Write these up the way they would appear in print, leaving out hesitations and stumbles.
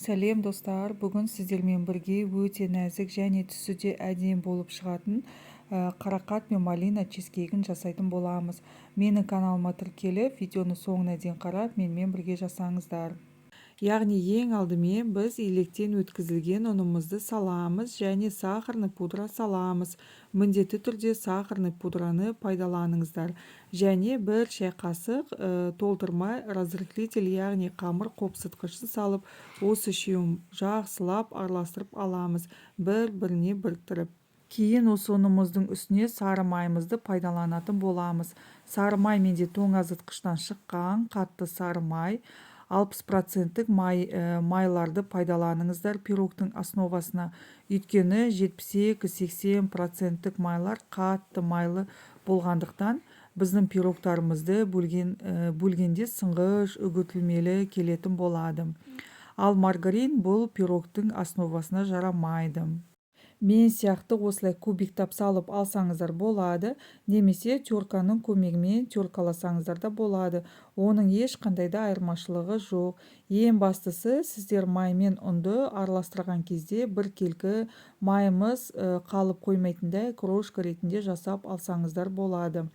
Сәлем достар, бүгін сіздермен бірге өте нәзік және түсі де әдемі болып шығатын қарақат пен малина чизкейгін жасайтын боламыз. Менің каналыма тіркеліп, видеоны соңына дейін қарап, менімен бірге жасаңыздар. Яғни ең алдымен біз електен өткізілген ұнымызды саламыз және сахарный пудра саламыз. Міндетті түрде сахарный пудраны пайдаланыңыздар. Және бір шай қасық толтырмай разрыхлитель, яғни қамыр қопсытқышын салып, осы үшеуін жақсылап араластырып аламыз, бір-біріне біріктіріп. Кейін осы ұнымыздың үстіне сары майымызды пайдаланатын боламыз. Сары май менде тоңазытқыштан шыққан қатты сары май. 60% майларды пайдаланыңыздар пирогтың основасына. Өйткені 72-80% майлар қатты майлы болғандықтан біздің пирогтарымызды бөлгенде сыңғыш, үгітілмелі келетін болады. Ал маргарин бұл пирогтың основасына жарамайды. Мен сияқты осылай кубиктап салып алсаңыздар болады, немесе терканың көмегімен теркаласаңыздар да болады. Оның ешқандай да айырмашылығы жоқ. Ең бастысы, сіздер май мен ұнды араластырған кезде біркелкі майымыз қалып қоймайтындай крошка ретінде жасап алсаңыздар болады.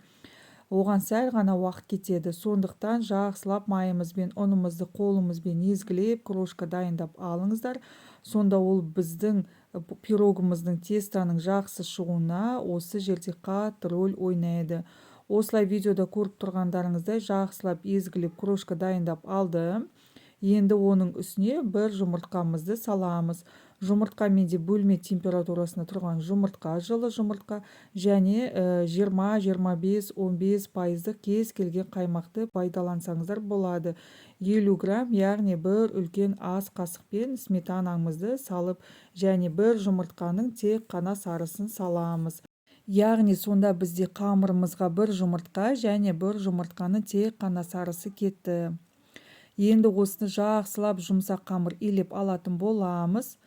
Оған сәл ғана уақыт кетеді. Сондықтан жақсылап майымыз бен ұнымызды қолымызбен езгілеп, крошка дайындап алыңыздар. Сонда ол біздің пирогымыздың тестаның жақсы шығуына осы жерде қатты рөл ойнайды. Осылай видеода көріп тұрғандарыңыздай жақсылап езгілеп крошка дайындап алдым. Енді оның үстіне бір жұмыртқамызды саламыз. Жұмыртқа менде бөлме температурасында тұрған жұмыртқа, жылы жұмыртқа және 20-25-15% кез келген қаймақты пайдалансаңыздар болады. 50 грамм, яғни бір үлкен ас қасықпен сметанамызды салып және бір жұмыртқаның тек қана сарысын саламыз. Яғни сонда бізде қамырымызға бір жұмыртқа және бір жұмыртқаның тек қана сарысы кетті. Енді осыны жақсылап жұмсақ қамыр илеп алатын боламыз.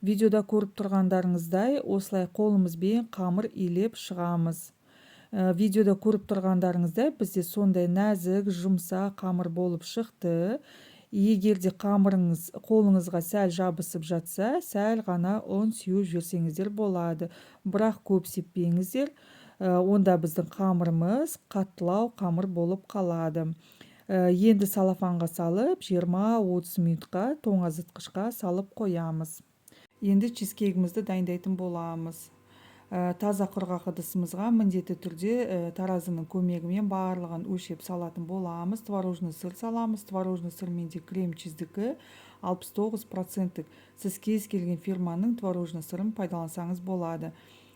Видеода көріп тұрғандарыңыздай осылай қолымызбен қамыр илеп шығамыз. Видеода көріп тұрғандарыңыздай бізде сондай нәзік, жұмсақ қамыр болып шықты. Егерде қамырыңыз қолыңызға сәл жабысып жатса, сәл ғана ұн сеуіп жіберсеңіздер болады. Бірақ көп сеппеңіздер, онда біздің қамырымыз қаттылау қамыр болып қалады. Енді салафанға салып 20-30 минутқа тоңазытқышқа салып қоямыз. Енді чизкейгімізді дайындайтын боламыз. Таза құрғақ ыдысымызға міндетті түрде таразының көмегімен барлығын өлшеп салатын боламыз. Творожный сыр саламыз. Творожный сыр менде крем чиздікі 69%. Сіз кез келген фирманың творожный сырын пайдалансаңыз болады.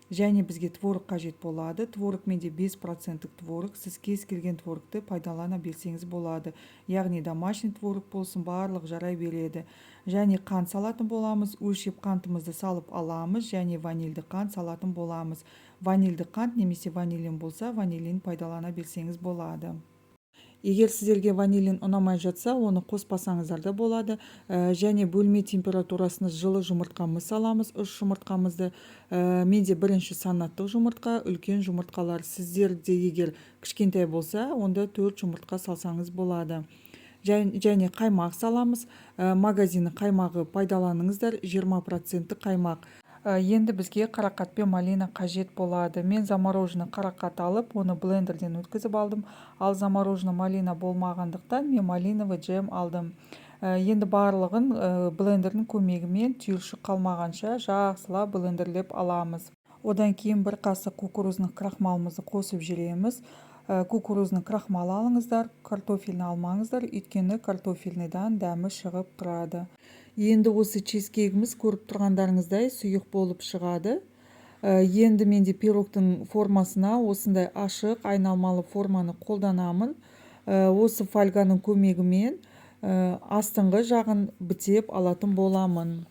Және бізге творог қажет болады. Творог менде 5% творог. Сіз кез келген творогты пайдалана берсеңіз болады. Яғни домашний творог болсын, барлық жарай береді. Және қант салатын боламыз. Өлшеп қантымызды салып аламыз және ванильді қант салатын боламыз. Ванильді қант немесе ванилин болса, ванилин пайдалана берсеңіз болады. Егер сіздерге ванилин ұнамай жатса, оны қоспасаңыздар да болады. Және бөлме температурасында жылы жұмыртқамыз саламыз. 3 жұмыртқамызды. Менде бірінші санаттық жұмыртқа, үлкен жұмыртқалар. Сіздерде егер кішкентай болса, онда 4 жұмыртқа салсаңыз болады. Және қаймақ саламыз. Магазиннің қаймағы пайдаланыңыздар, 20% қаймақ. Енді бізге қарақат пен малина қажет болады. Мен замороженный қарақат алып, оны блендерден өткізіп алдым. Ал замороженный малина болмағандықтан мен малиновый джем алдым. Енді барлығын блендердің көмегімен түйіршік қалмағанша жақсылап блендерлеп аламыз. Одан кейін бір қасық кукурузный крахмалымызды қосып жібереміз. Кукурузный крахмал алыңыздар, картофельні алмаңыздар, өйткені картофельныйдан дәмі шығып тұрады. Енді осы чизкейгіміз көріп тұрғандарыңыздай сұйық болып шығады. Енді менде пирогтың формасына осындай ашық айналмалы форманы қолданамын. Осы фольганың көмегімен астыңғы жағын бітеп алатын боламын.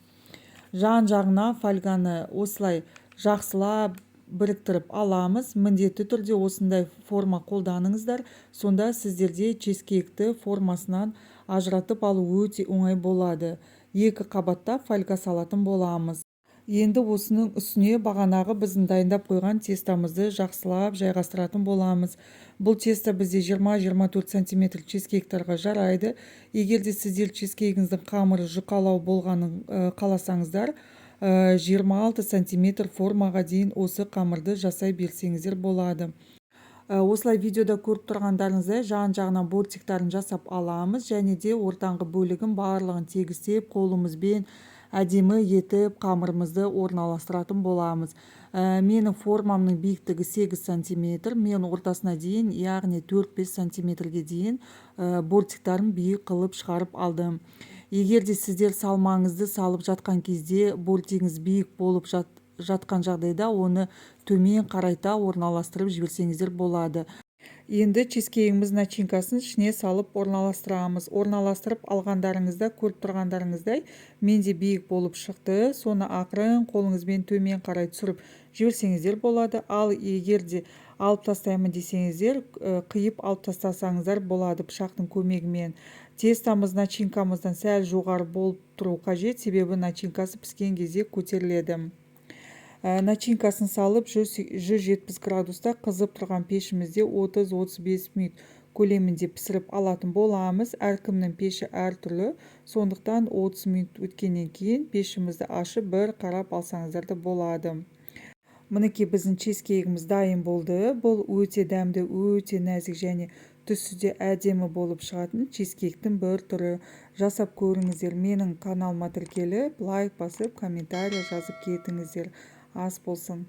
Жан-жағына фольганы осылай жақсылап біріктіріп аламыз. Міндетті түрде осындай форма қолданыңыздар. Сонда сіздерде чизкейкті формасынан ажыратып алу өте оңай болады. 2 қабаттап фольга салатын боламыз. Енді осының үстіне бағанағы біздің дайындап қойған тестамызды жақсылап жайғастыратын боламыз. Бұл теста бізде 20-24 см чизкейктерге жарайды. Егер де сіздер чизкейгіңіздің қамыры жұқалау болғанын қаласаңыздар, 26 см формаға дейін осы қамырды жасай берсеңіздер болады. Осылай видеода көріп тұрғандарыңыздай жан-жағынан бортиктарын жасап аламыз, және де ортаңғы бөлігін барлығын тегістеп қолымызбен әдемі етіп қамырымызды орналастыратын боламыз. Менің формамның биіктігі 8 см, мен ортасына дейін, яғни 4-5 см-ге дейін бортиктарын биік қылып шығарып алдым. Егер де сіздер салмаңызды салып жатқан кезде бортигіңіз биік болып жатқан жағдайда оны төмен қарайта орналастырып жіберсеңіздер болады. Енді чизкейгіміз начинкасын ішіне салып орналастырамыз. Орналастырып алғандарыңызда көріп тұрғандарыңыздай менде биік болып шықты. Соны ақырын қолыңызбен төмен қарай түсіріп жіберсеңіздер болады. Ал егер де алып тастаймын десеңіздер, қиып алып тастасаңыздар болады пышақтың көмегімен. Тестамыз начинкамыздан сәл жоғары болып тұру қажет, себебі начинкасы піскен кезде көтеріледі. Начинкасын салып 170 градуста қызып тұрған пешімізде 30-35 минут көлемінде пісіріп алатын боламыз. Әркімнің пеші әртүрлі, сондықтан 30 минут өткеннен кейін пешімізді ашып бір қарап алсаңыздар да болады. Мінекей біздің чизкейгіміз дайын болды. Бұл өте дәмді, өте нәзік және түсі де әдемі болып шығатын чизкейктің бір түрі. Жасап көріңіздер. Менің каналыма тіркеліп, лайк басып, комментарий жазып кетіңіздер. Ас болсын.